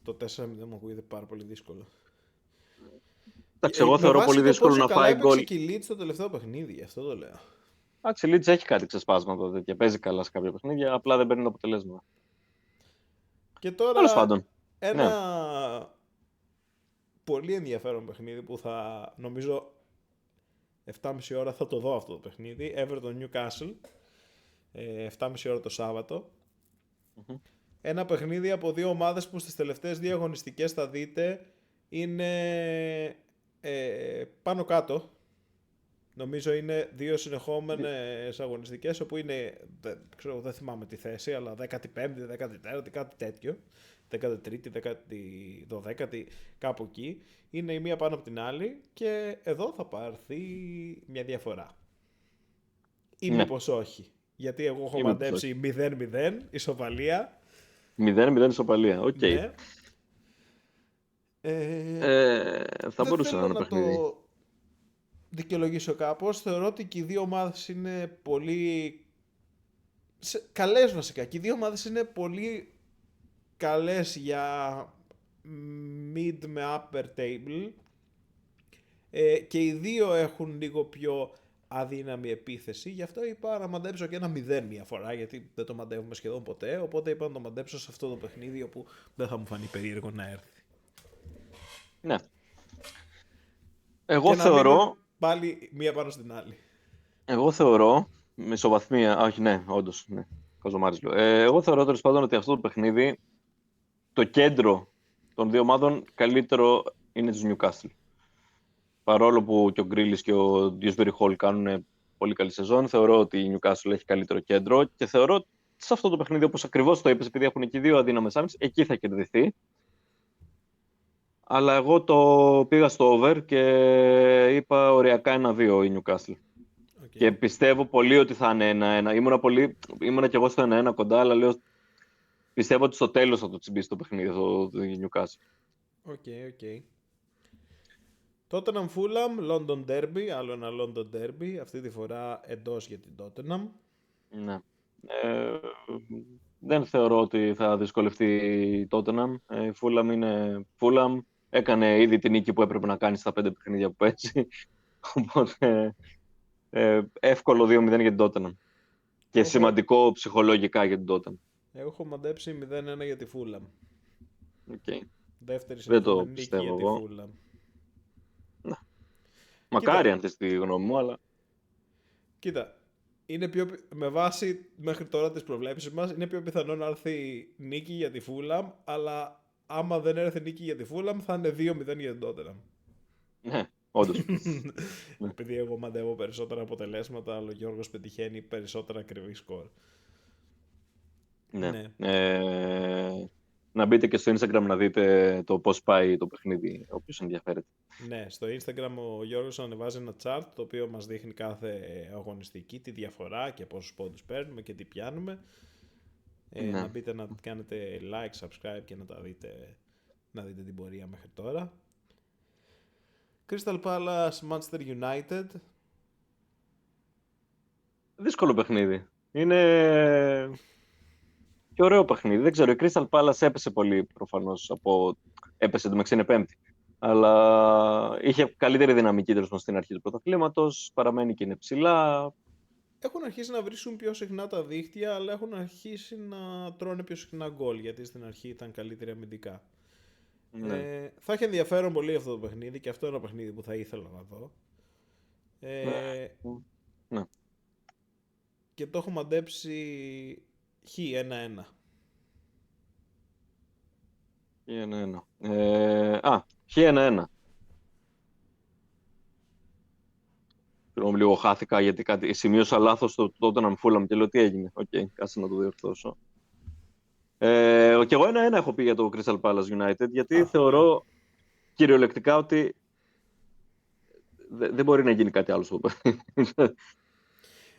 Το 4-0 μου ακούγεται πάρα πολύ δύσκολο. Εντάξει, εγώ θεωρώ πολύ δύσκολο να φάει γκολ. Έπαιξε και η Leeds στο τελευταίο παιχνίδι, αυτό το λέω. Εντάξει, η Leeds έχει κάτι ξεσπάσματα τέτοια. Παίζει καλά σε κάποια παιχνίδια, απλά δεν παίρνει το αποτελέσμα. Και τώρα ένα πολύ ενδιαφέρον παιχνίδι που θα νομίζω 7.30 ώρα θα το δω αυτό το παιχνίδι. Everton Newcastle. 7.30 ώρα το Σάββατο. Ένα παιχνίδι από δύο ομάδες που στις τελευταίες δύο αγωνιστικές θα δείτε είναι πάνω κάτω. Νομίζω είναι δύο συνεχόμενες αγωνιστικές όπου είναι, δεν θυμάμαι τη θέση, αλλά 15η, 14η, κάτι τέτοιο. 13η, 12η, κάπου εκεί. Είναι η μία πάνω από την άλλη και εδώ θα πάρθει μια διαφορά. Ή μήπως όχι. Γιατί εγώ έχω μαντέψει 0-0, ισοπαλία. 0-0 ισοπαλία, οκ. Ναι. Θα μπορούσε να είναι παιχνίδι. Το δικαιολογήσω κάπως. Θεωρώ ότι και οι δύο ομάδες είναι πολύ καλές βασικά. Και οι δύο ομάδες είναι πολύ καλές για mid με upper table. Και οι δύο έχουν λίγο πιο αδύναμη επίθεση, γι' αυτό είπα να μαντέψω και ένα 0 μία φορά, γιατί δεν το μαντεύουμε σχεδόν ποτέ, οπότε είπα να το μαντέψω σε αυτό το παιχνίδι όπου δεν θα μου φανεί περίεργο να έρθει. Ναι. Εγώ θεωρώ... Πάλι μία πάνω στην άλλη. Εγώ θεωρώ, με ισοβαθμία, όχι ναι, όντως, ναι, καζομάρις λέω. Εγώ θεωρώ τέλος πάντων ότι αυτό το παιχνίδι, το κέντρο των δύο ομάδων καλύτερο είναι τους Newcastle. Παρόλο που και ο Γκρίλις και ο Dewsbury Hall κάνουν πολύ καλή σεζόν, θεωρώ ότι η Newcastle έχει καλύτερο κέντρο και θεωρώ σε αυτό το παιχνίδι, όπως ακριβώς το είπες, επειδή έχουν και δύο αδύναμες άμυνες, εκεί θα κερδιθεί. Αλλά εγώ το πήγα στο over και είπα οριακά 1-2 η Newcastle. Okay. Και πιστεύω πολύ ότι θα είναι 1-1. Ήμουνα κι εγώ στο 1-1 κοντά, αλλά λέω πιστεύω ότι στο τέλος θα το τσιμπήσει το παιχνίδι το Newcastle. Οκ. Tottenham Fulham, London Derby, άλλο ένα London Derby, αυτή τη φορά εντός για την Tottenham. Ναι. Δεν θεωρώ ότι θα δυσκολευτεί η Tottenham. Η Fulham είναι Fulham. Έκανε ήδη την νίκη που έπρεπε να κάνει στα 5 παιχνίδια που παίζει. Οπότε εύκολο 2-0 για την Tottenham. Και σημαντικό ψυχολογικά για την Tottenham. Εγώ έχω μαντέψει 0-1 για τη Fulham. Okay. Δεύτερη δεν το νίκη πιστεύω για εγώ. τη Fulham. Μακάρι αν θες τη γνώμη μου, αλλά... Κοίτα, είναι με βάση μέχρι τώρα τις προβλέψεις μας, είναι πιο πιθανό να έρθει νίκη για τη Fulham, αλλά άμα δεν έρθει νίκη για τη Fulham θα είναι 2-0 για την Tottenham. Ναι, όντως. Επειδή εγώ μαντεύω περισσότερα αποτελέσματα, αλλά ο Γιώργος πετυχαίνει περισσότερα ακριβή σκορ. Ναι. Να μπείτε και στο Instagram να δείτε το πώς πάει το παιχνίδι, όποιος ενδιαφέρεται. Ναι, στο Instagram ο Γιώργος ανεβάζει ένα chart το οποίο μας δείχνει κάθε αγωνιστική, τη διαφορά και πόσους πόντους παίρνουμε και τι πιάνουμε. Να μπείτε να κάνετε like, subscribe και να τα δείτε, να δείτε την πορεία μέχρι τώρα. Crystal Palace, Manchester United. Δύσκολο παιχνίδι. Είναι και ωραίο παιχνίδι. Δεν ξέρω, η Crystal Palace έπεσε πολύ προφανώς. Έπεσε, το μεταξύ είναι Πέμπτη. Αλλά είχε καλύτερη δυναμική τέλος πάντων στην αρχή του πρωταθλήματος, παραμένει και είναι ψηλά. Έχουν αρχίσει να βρίσκουν πιο συχνά τα δίχτυα, αλλά έχουν αρχίσει να τρώνε πιο συχνά γκολ, γιατί στην αρχή ήταν καλύτεροι αμυντικά. Ναι. Θα έχει ενδιαφέρον πολύ αυτό το παιχνίδι και αυτό είναι ένα παιχνίδι που θα ήθελα να δω. Ε, Ναι. και το έχω μαντέψει χ 1-1. Χ1-1. Χ1-1. Συγγνώμη, λίγο χάθηκα γιατί σημείωσα λάθος το Tottenham Fulham και λέω τι έγινε. Οκ, κάτσε να το διορθώσω. Και εγώ 1-1 έχω πει για το Crystal Palace United, γιατί θεωρώ κυριολεκτικά ότι δεν μπορεί να γίνει κάτι άλλο στο παιχνίδι.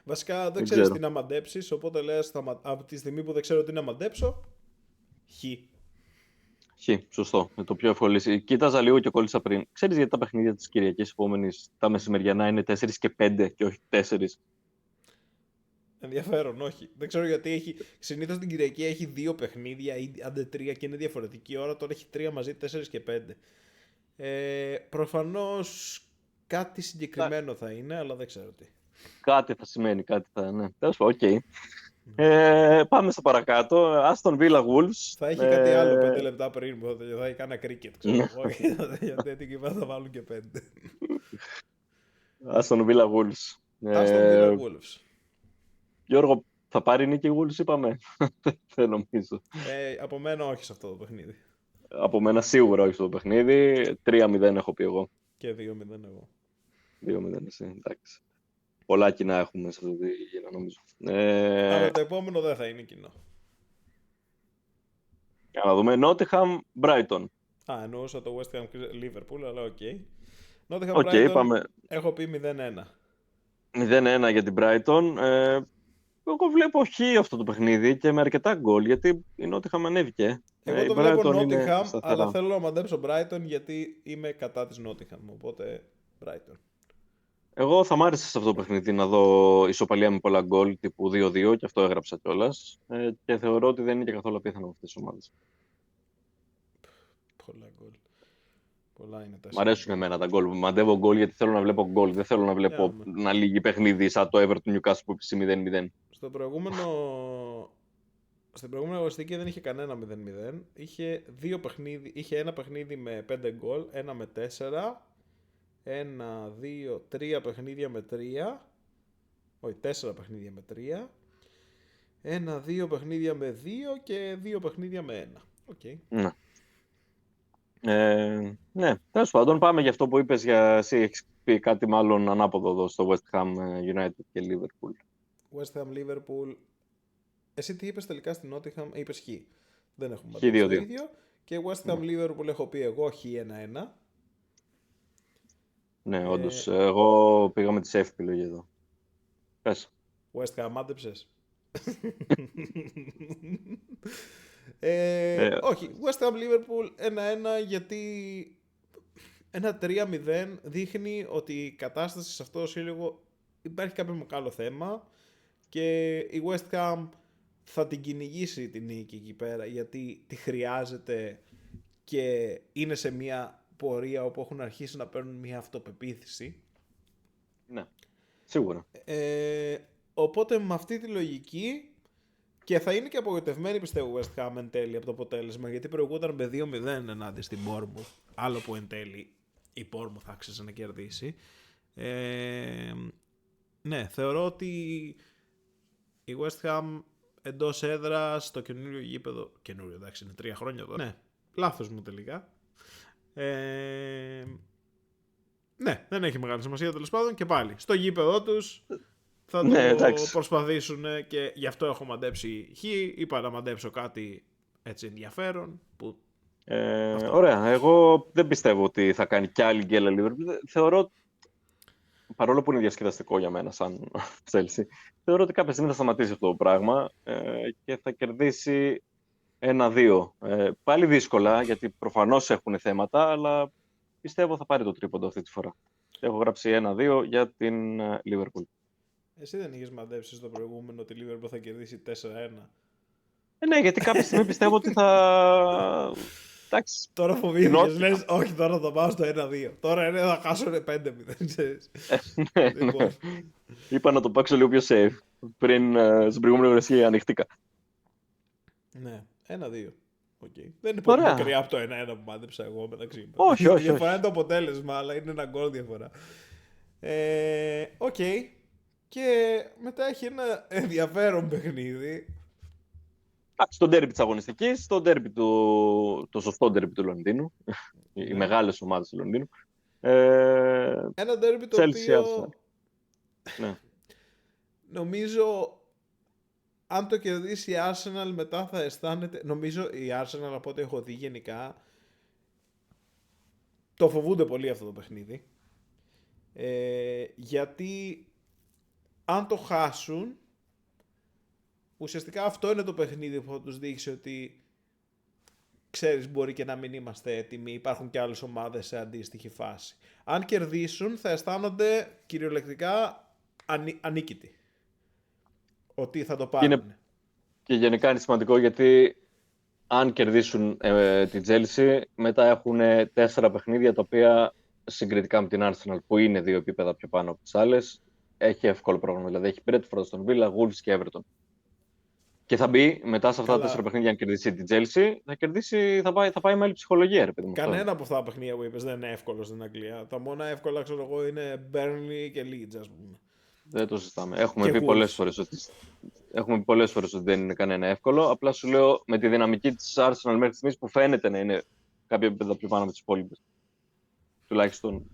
Βασικά δεν ξέρεις τι να μαντέψεις, οπότε λες από τη στιγμή που δεν ξέρω τι να μαντέψω, χ. Χ, σωστό. Με το πιο εύκολο. Κοίταζα λίγο και κόλλησα πριν. Ξέρεις γιατί τα παιχνίδια της Κυριακής επόμενης, τα μεσημεριανά είναι 4 και 5 και όχι 4. Ενδιαφέρον, όχι. Δεν ξέρω γιατί έχει. Συνήθως την Κυριακή έχει 2 παιχνίδια ή άντε 3 και είναι διαφορετική ώρα. Τώρα έχει 3 μαζί, 4 και 5. Προφανώς κάτι συγκεκριμένο θα είναι, αλλά δεν ξέρω τι. Κάτι θα σημαίνει, κάτι θα. Ναι, τέλος πάντων, οκ. Πάμε στο παρακάτω. Aston Villa Wolves. Θα έχει κάτι άλλο 5 λεπτά πριν που θα έχει κάνα cricket, ξέρω εγώ. Γιατί εκεί θα βάλουν και 5. Aston Villa Wolves. Aston Villa Wolves. Γιώργο, θα πάρει νίκη Wolves, είπαμε. Δεν νομίζω. Από μένα όχι σε αυτό το παιχνίδι. Από μένα σίγουρα όχι στο παιχνίδι. 3-0 έχω πει εγώ. Και 2-0 εγώ. 2-0 εσύ, εντάξει. Πολλά κοινά έχουμε σε αυτό το δίγυνα, νομίζω. Αλλά το επόμενο δεν θα είναι κοινό. Για να δούμε. Nottingham Brighton. Εννοούσα το West Ham Liverpool, αλλά οκ. Nottingham Οκ, Brighton πάμε. έχω πει 0-1. 0-1 για την Brighton. Εγώ βλέπω χ αυτό το παιχνίδι και με αρκετά γκολ, γιατί η Nottingham ανέβηκε. Εγώ το βλέπω Nottingham, αλλά θέλω να μαντέψω Brighton γιατί είμαι κατά της Nottingham, οπότε Brighton. Εγώ θα μ' άρεσε σε αυτό το παιχνίδι να δω ισοπαλία με πολλά γκολ τύπου 2-2 και αυτό έγραψα κιόλας. Και θεωρώ ότι δεν είναι και καθόλου απίθανο με αυτές τις ομάδες. Πολλά γκολ. Πολλά είναι τα. Μ' αρέσουν εμένα τα γκολ. Μαντεύω γκολ γιατί θέλω να βλέπω γκολ. Δεν θέλω να βλέπω να λύγει παιχνίδι σαν το Everton Newcastle που είπε 0-0. Στην προηγούμενη αγωνιστική δεν είχε κανένα 0-0. Είχε ένα παιχνίδι με 5 γκολ, ένα με 4, 3 παιχνίδια με 3. Όχι, 4 παιχνίδια με 3. 2 παιχνίδια με 2 και 2 παιχνίδια με 1. Okay. Ναι. Ναι, τέλος πάντων, πάμε για αυτό που είπες. Εσύ έχεις πει κάτι μάλλον ανάποδο εδώ στο West Ham United και Liverpool. West Ham Liverpool. Εσύ τι είπες τελικά στην Nottingham? Είπες χ. Δεν έχουμε μάθει το ίδιο. Και West Ham Liverpool έχω πει εγώ χ 1-1. Ναι, όντως. Εγώ πήγα με τη safe επιλογή εδώ. Πες. West Ham άντεψες? Όχι, West Ham Liverpool 1-1 γιατί ένα 3-0 δείχνει ότι η κατάσταση σε αυτό το σύλλογο υπάρχει κάποιο μεγάλο θέμα και η West Ham θα την κυνηγήσει την νίκη εκεί πέρα γιατί τη χρειάζεται και είναι σε μια πορεία όπου έχουν αρχίσει να παίρνουν μια αυτοπεποίθηση. Ναι, σίγουρα. Οπότε με αυτή τη λογική και θα είναι και απογοητευμένη πιστεύω West Ham εν τέλει από το αποτέλεσμα γιατί προηγούταν με 2-0 ενάντια στην Bournemouth. Άλλο που εν τέλει η Bournemouth θα άξιζε να κερδίσει. Ναι, θεωρώ ότι η West Ham εντός έδρας στο καινούριο γήπεδο. Καινούριο, εντάξει, είναι 3 χρόνια τώρα. Ναι, λάθος μου τελικά. Ναι, δεν έχει μεγάλη σημασία τέλος πάντων και πάλι. Στο γήπεδο τους θα το προσπαθήσουν και γι' αυτό έχω μαντέψει χ. Είπα να μαντέψω κάτι έτσι ενδιαφέρον. Που... Ωραία. Εγώ δεν πιστεύω ότι θα κάνει κι άλλη γκέλα Liverpool. Θεωρώ, παρόλο που είναι διασκεδαστικό για μένα σαν Chelsea, θεωρώ ότι κάποια στιγμή θα σταματήσει αυτό το πράγμα και θα κερδίσει 1-2. Πάλι δύσκολα, γιατί προφανώς έχουν θέματα, αλλά πιστεύω θα πάρει το τρίποντο αυτή τη φορά. Έχω γράψει 1-2 για την Liverpool. Εσύ δεν είχες μαντέψει στο προηγούμενο ότι η Liverpool θα κερδίσει 4-1? Ναι, γιατί κάποια στιγμή πιστεύω ότι θα Εντάξει. Τώρα φοβήθηκες, λες, όχι, τώρα θα πάω στο 1-2. Τώρα είναι, θα χάσω 5-0, ξέρεις. Ναι, Λοιπόν. είπα να το παίξω λίγο πιο safe. Στην προηγούμενη αγωνιστική ανοιχτήκα. Ναι, 1-2. Okay. Δεν είναι πολύ Ωραία. μακριά από το 1-1 που μάντεψα εγώ μεταξύ μας. Όχι. Η διαφορά είναι το αποτέλεσμα, αλλά είναι ένα γκολ διαφορά. Οκ. Και μετά έχει ένα ενδιαφέρον παιχνίδι. Εντάξει, το ντέρμπι της αγωνιστικής, το σωστό ντέρμπι του Λονδίνου. Οι μεγάλες ομάδες του Λονδίνου. Ένα ντέρμπι το οποίο ναι. νομίζω αν το κερδίσει η Arsenal μετά θα αισθάνεται, νομίζω η Arsenal από ό,τι έχω δει γενικά το φοβούνται πολύ αυτό το παιχνίδι, γιατί αν το χάσουν ουσιαστικά αυτό είναι το παιχνίδι που θα τους δείξει ότι ξέρεις μπορεί και να μην είμαστε έτοιμοι, υπάρχουν και άλλες ομάδες σε αντίστοιχη φάση. Αν κερδίσουν θα αισθάνονται κυριολεκτικά ανίκητοι ότι θα το πάρουν. Και γενικά είναι σημαντικό γιατί αν κερδίσουν την Chelsea, μετά έχουν 4 παιχνίδια τα οποία συγκριτικά με την Arsenal που είναι 2 επίπεδα πιο πάνω από τις άλλες, έχει εύκολο πρόγραμμα. Δηλαδή έχει Brentford, Aston Villa, Wolves και Everton. Και θα μπει μετά σε αυτά τα 4 παιχνίδια, αν κερδίσει την Chelsea, θα πάει με άλλη ψυχολογία. Ρε, παιδί, κανένα από αυτά τα παιχνίδια που είπες δεν είναι εύκολο στην Αγγλία. Τα μόνα εύκολα ξέρω εγώ είναι Burnley και Leeds, ας πούμε. Δεν το συζητάμε. Έχουμε πει πολλές φορές ότι δεν είναι κανένα εύκολο. Απλά σου λέω με τη δυναμική της Arsenal μέχρι στιγμής που φαίνεται να είναι κάποια επίπεδα πιο πάνω από τις υπόλοιπες. Τουλάχιστον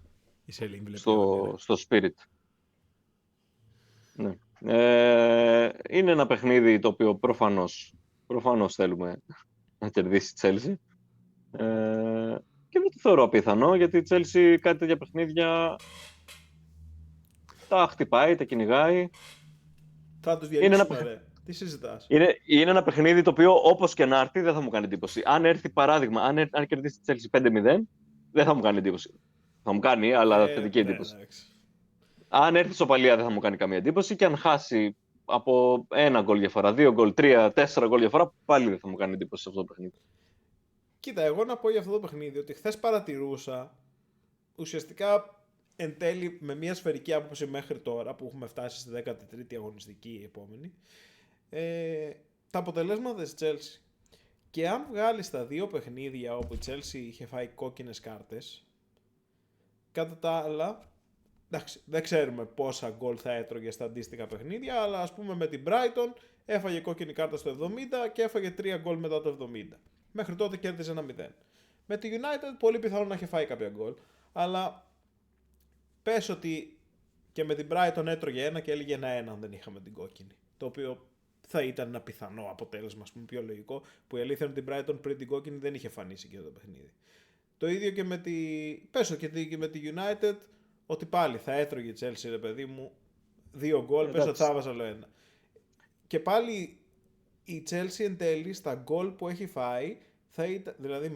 στο spirit. Ναι. Είναι ένα παιχνίδι το οποίο προφανώς θέλουμε να κερδίσει η Chelsea. Και δεν το θεωρώ απίθανο, γιατί η Chelsea κάτι τέτοια παιχνίδια τα χτυπάει, τα κυνηγάει. Θα τους διαλύσουμε, τι συζητάς. Είναι ένα παιχνίδι το οποίο όπως και να έρθει δεν θα μου κάνει εντύπωση. Αν έρθει παράδειγμα, αν κερδίσει τη Chelsea 5-0, δεν θα μου κάνει εντύπωση. Θα μου κάνει, αλλά θετική εντύπωση. Αν έρθει σοπαλία δεν θα μου κάνει καμία εντύπωση και αν χάσει από 1 γκολ διαφορά, 2 γκολ, 3, 4 γκολ διαφορά, πάλι δεν θα μου κάνει εντύπωση σε αυτό το παιχνίδι. Κοίτα, εγώ να πω για αυτό το παιχνίδι ότι χθες παρατηρούσα ουσιαστικά εν τέλει με μια σφαιρική άποψη μέχρι τώρα που έχουμε φτάσει στη 13η αγωνιστική η επόμενη, τα αποτελέσματα της Chelsea. Και αν βγάλεις τα 2 παιχνίδια όπου η Chelsea είχε φάει κόκκινες κάρτες, κατά τα άλλα, εντάξει, δεν ξέρουμε πόσα γκολ θα έτρωγε στα αντίστοιχα παιχνίδια, αλλά ας πούμε με την Brighton έφαγε κόκκινη κάρτα στο 70 και έφαγε 3 γκολ μετά το 70. Μέχρι τότε κέρδιζε 1-0. Με τη United πολύ πιθανό να είχε φάει κάποια γκολ, αλλά πες ότι και με την Brighton έτρωγε 1 και έλεγε 1-1 αν δεν είχαμε την κόκκινη. Το οποίο θα ήταν ένα πιθανό αποτέλεσμα, ας πούμε, πιο λογικό, που η αλήθεια είναι ότι την Brighton πριν την κόκκινη δεν είχε φανήσει και το παιχνίδι. Το ίδιο και με και με τη United, ότι πάλι θα έτρωγε η Chelsea, ρε παιδί μου, 2 γκολ, πες ότι θα έβαζα άλλο 1. Και πάλι η Chelsea εν τέλει στα γκολ που έχει φάει, θα ήταν, δηλαδή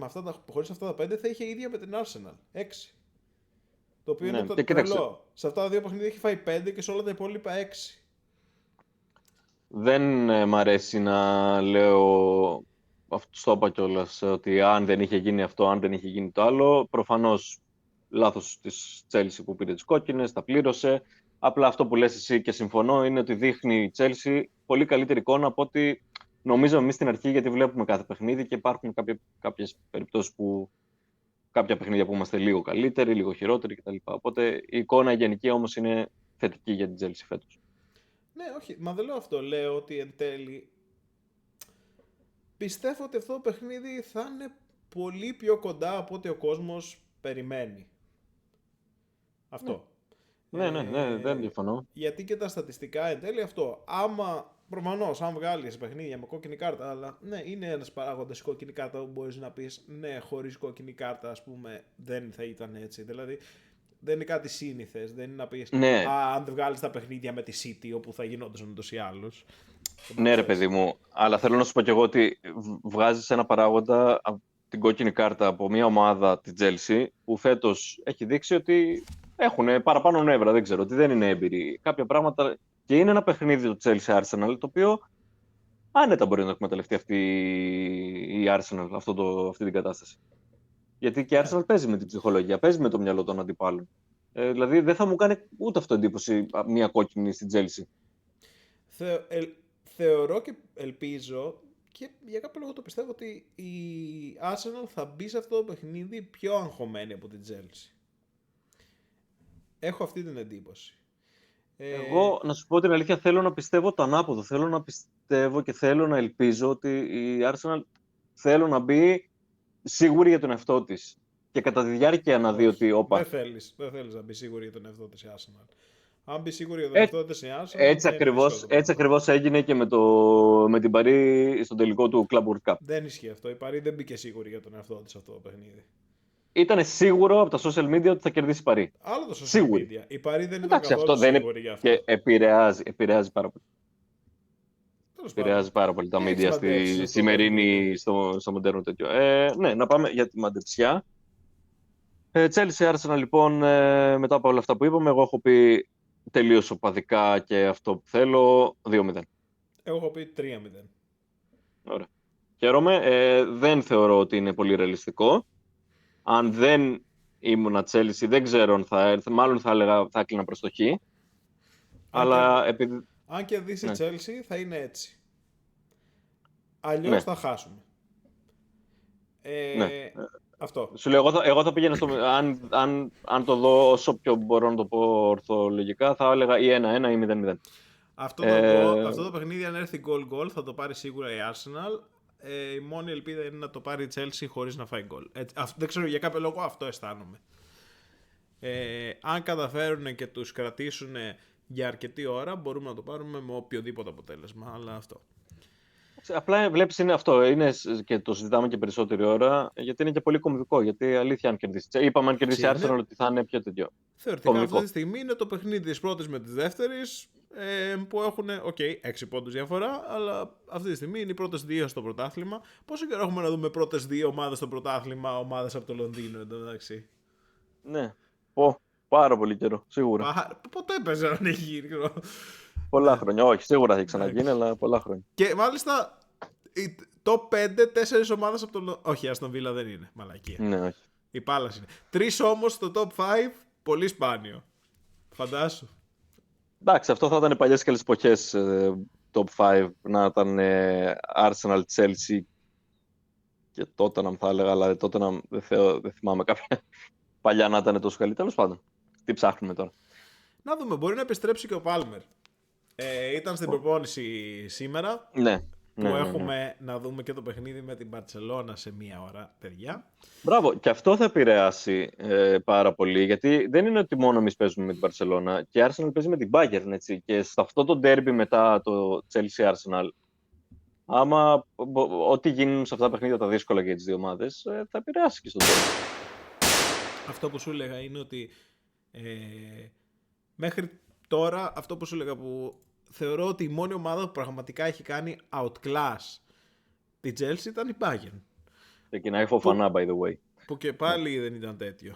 χωρίς αυτά τα 5 θα είχε ίδια με την Arsenal, 6. Το οποίο είναι το τρελό. Σε αυτά τα 2 παιχνίδια έχει φάει 5 και σε όλα τα υπόλοιπα 6. Δεν μ' αρέσει να λέω, αυτό το είπα κιόλας, ότι αν δεν είχε γίνει αυτό, αν δεν είχε γίνει το άλλο, προφανώς λάθος της Chelsea που πήρε τις κόκκινες, τα πλήρωσε. Απλά αυτό που λες εσύ και συμφωνώ είναι ότι δείχνει η Chelsea πολύ καλύτερη εικόνα από ότι νομίζαμε εμείς στην αρχή, γιατί βλέπουμε κάθε παιχνίδι και υπάρχουν κάποιες περιπτώσεις που κάποια παιχνίδια που είμαστε λίγο καλύτεροι, λίγο χειρότεροι κτλ. Οπότε η εικόνα γενική όμως είναι θετική για την Chelsea φέτος. Ναι, όχι, μα δεν λέω αυτό. Λέω ότι εν τέλει πιστεύω ότι αυτό το παιχνίδι θα είναι πολύ πιο κοντά από ό,τι ο κόσμος περιμένει. Αυτό. Ναι, δεν διαφωνώ. Γιατί και τα στατιστικά εν τέλει αυτό. Άμα προφανώς, αν βγάλεις παιχνίδια με κόκκινη κάρτα, αλλά ναι, είναι ένας παράγοντας η κόκκινη κάρτα που μπορείς να πεις ναι, χωρίς κόκκινη κάρτα, ας πούμε, δεν θα ήταν έτσι. Δηλαδή, δεν είναι κάτι σύνηθες. Δεν είναι να πεις αν δεν βγάλεις τα παιχνίδια με τη City, όπου θα γινόντουσαν ούτως ή άλλως. Ναι, ρε παιδί μου, αλλά θέλω να σου πω κι εγώ ότι βγάζεις ένα παράγοντα από την κόκκινη κάρτα από μια ομάδα, τη Chelsea, που φέτος έχει δείξει ότι έχουν παραπάνω νεύρα, δεν ξέρω, ότι δεν είναι έμπειροι. Κάποια πράγματα. Και είναι ένα παιχνίδι το Chelsea Arsenal, το οποίο άνετα μπορεί να το εκμεταλλευτεί η Arsenal αυτή την κατάσταση. Γιατί και η Arsenal παίζει με την ψυχολογία, παίζει με το μυαλό των αντιπάλων. Δηλαδή δεν θα μου κάνει ούτε αυτό εντύπωση μία κόκκινη στην Chelsea. Θεωρώ και ελπίζω και για κάποιο λόγο το πιστεύω ότι η Arsenal θα μπει σε αυτό το παιχνίδι πιο αγχωμένη από την Chelsea. Έχω αυτή την εντύπωση. Εγώ, να σου πω την αλήθεια, θέλω να πιστεύω το ανάποδο. Θέλω να πιστεύω και θέλω να ελπίζω ότι η Arsenal θέλω να μπει σίγουρη για τον εαυτό της. Και κατά τη διάρκεια να δει ότι όπα. Δεν θέλεις να μπει σίγουρη για τον εαυτό της η Arsenal. Αν μπει σίγουρη για τον εαυτό της η Arsenal... Έτσι ακριβώς έγινε και με την Παρί στον τελικό του Club World Cup. Δεν ισχύει αυτό. Η Παρί δεν μπήκε σίγουρη για τον εαυτό της αυτό το παιχνίδι. Ήταν σίγουρο από τα social media ότι θα κερδίσει η Παρί. Άλλο το social media. Η Παρί δεν ήταν καθόλου σίγουρη για αυτό. Και επηρεάζει πάρα πολύ. Επηρεάζει πάρα πολύ τα media στη σημερινή, στο μοντέρνο τέτοιο. Ναι, να πάμε για τη μαντεψιά. Chelsea Arsenal λοιπόν, μετά από όλα αυτά που είπαμε, εγώ έχω πει τελείως οπαδικά και αυτό που θέλω, 2-0. Εγώ έχω πει 3-0. Ωραία. Χαίρομαι. Δεν θεωρώ ότι είναι πολύ ρεαλιστικό. Αν δεν ήμουνα Chelsea, δεν ξέρω αν θα έρθει. Μάλλον θα έκλεινα προς το Χ. Αν κερδίσει η Chelsea θα είναι έτσι. Αλλιώς θα χάσουμε. Ναι. Αυτό. Σου λέω, εγώ θα πήγαινα αν το δω όσο πιο μπορώ να το πω ορθολογικά, θα έλεγα ή 1-1 ή 0-0. Αυτό το παιχνίδι, αν έρθει goal θα το πάρει σίγουρα η Arsenal. Η μόνη ελπίδα είναι να το πάρει η Chelsea χωρίς να φάει γκολ. Δεν ξέρω, για κάποιο λόγο αυτό αισθάνομαι. Αν καταφέρουν και τους κρατήσουν για αρκετή ώρα, μπορούμε να το πάρουμε με οποιοδήποτε αποτέλεσμα. Αλλά αυτό. Απλά βλέπεις είναι αυτό. Είναι και το συζητάμε και περισσότερη ώρα, γιατί είναι και πολύ κομβικό. Γιατί αλήθεια, αν κερδίσει. Είπαμε αν κερδίσει η Arsenal ότι θα είναι πιο τέτοιο. Θεωρητικά κομβικό. Αυτή τη στιγμή είναι το παιχνίδι της πρώτης με της δεύτερης, που έχουν 6 πόντους διαφορά, αλλά αυτή τη στιγμή είναι οι πρώτες δύο στο πρωτάθλημα. Πόσο καιρό έχουμε να δούμε πρώτες δύο ομάδες στο πρωτάθλημα, ομάδες από το Λονδίνο εντάξει. Ναι. Πάρα πολύ καιρό, σίγουρα. Ποτέ έπαιζε να έχει γίνει. Πολλά χρόνια. Όχι, σίγουρα θα έχει ξαναγίνει, αλλά πολλά χρόνια. Και μάλιστα top 5, 4 ομάδες από το Λονδίνο. Όχι, η Aston Villa δεν είναι. Μαλακία. Ναι, όχι. Η Πάλας είναι. 3 όμως στο top 5, πολύ σπάνιο. Φαντάσου. Εντάξει, αυτό θα ήταν παλιές καλές εποχές top 5, να ήταν Arsenal, Chelsea και Tottenham θα έλεγα, αλλά Tottenham δεν θυμάμαι κάποια παλιά να ήταν τόσο καλή. Τέλος πάντων, τι ψάχνουμε τώρα. Να δούμε, μπορεί να επιστρέψει και ο Palmer. Ήταν στην προπόνηση σήμερα. Ναι. Που έχουμε να δούμε και το παιχνίδι με την Μπαρτσελώνα σε μία ώρα, παιδιά. Μπράβο, και αυτό θα επηρεάσει πάρα πολύ, γιατί δεν είναι ότι μόνο εμείς παίζουμε με την Μπαρτσελώνα, και η Arsenal παίζει με την Bayern, έτσι, και σε αυτό το derby μετά το Chelsea Arsenal, άμα ό,τι γίνουν σε αυτά τα παιχνίδια τα δύσκολα για τις δύο ομάδες, θα επηρεάσει και στον derby. Αυτό που σου έλεγα είναι ότι μέχρι τώρα, αυτό που σου έλεγα που θεωρώ ότι η μόνη ομάδα που πραγματικά έχει κάνει outclass τη Chelsea ήταν η Bayern. Ξεκινάει Φοφανά, by the way. Που και πάλι δεν ήταν τέτοιο.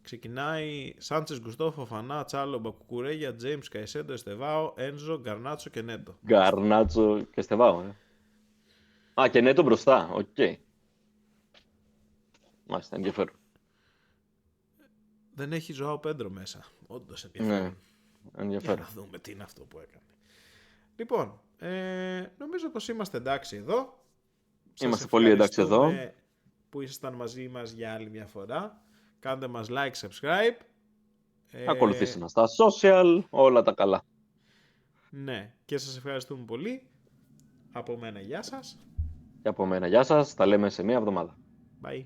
Ξεκινάει Σάντσες, Γκουστό, Φοφανά, Τσάλο, Μπακουκουρέγια, Τζέιμς, Καϊσέντο, Εστεβάο, Ένζο, Γκαρνάτσο και Νέτο. Γκαρνάτσο και Εστεβάο, και Νέτο μπροστά, οκ. Μάλιστα, ενδιαφέρον. Δεν έχει Ζωάο Πέντρο μέσα. Όντως ενδιαφέρον. Ναι, ενδιαφέρον. Για να δούμε τι είναι αυτό που έκανε. Λοιπόν, νομίζω πως είμαστε εντάξει εδώ. Είμαστε πολύ εντάξει εδώ. Που ήσασταν μαζί μας για άλλη μια φορά. Κάντε μας like, subscribe. Ακολουθήστε μας στα social, όλα τα καλά. Ναι, και σας ευχαριστούμε πολύ. Από μένα, γεια σας. Και από μένα, γεια σας. Τα λέμε σε μία εβδομάδα. Bye.